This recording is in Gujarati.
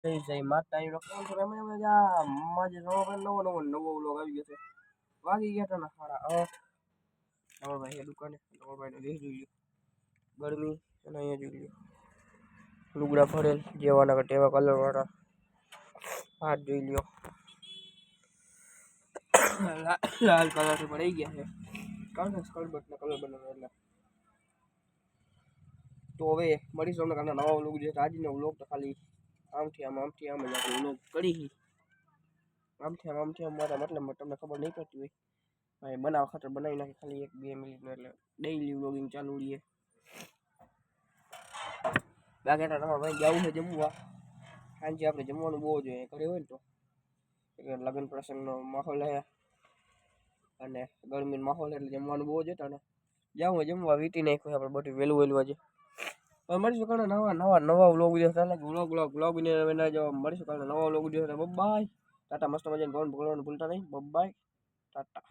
જય જય માતા ઈ રકમ તો રમે મજા માજે નવો વ્લોગ આવી ગયો છે વાગી ગયા તા સાડા 8 ભાઈ દુકાને ભાઈ ને દેખ જોઈ ગરમી અને અહીંયા જોઈ લ્યો લુગડા ભરેલ જેવાના ટેવા કલર વાળા હાથ જોઈ લ્યો લાલ કલર થી પડી ગયા છે કારણ સ્કર્ટ ના કલર બનાવે એટલે તો હવે મળીશું અમને કાલના નવા વ્લોગ જે આજનો વ્લોગ તો ખાલી આમથી આમ જ આપણે વ્લોગ કરી આમથી આમ મારા મતલબ તમને ખબર નહીં પડતી હોય ભાઈ બનાવવા ખાતર બનાવી નાખી ખાલી 1-2 મિનિટનો એટલે ડેઈલી વ્લોગિંગ ચાલુ રહીએ બાકી તમારા ભાઈ જવું છે જમવા સાંજે આપણે જમવાનું બહુ જોઈએ ઘરે હોય ને તો લગ્ન પ્રસંગનો માહોલ છે અને ગરમીનો માહોલ એટલે જમવાનું બહુ જ હતા ને જાઉં જમવા વીટી નાખ્યું આપણે બધું વહેલું આજે મળીશું કાલે નવા વ્લોગ વિડીયો ચાલે વ્લોગ ને જો મળીશું કાલે નવા વ્લોગ વિડીયો બાય ટાટા મસ્ત મજાને ફોન ભૂલતા નહીં બાય ટાટા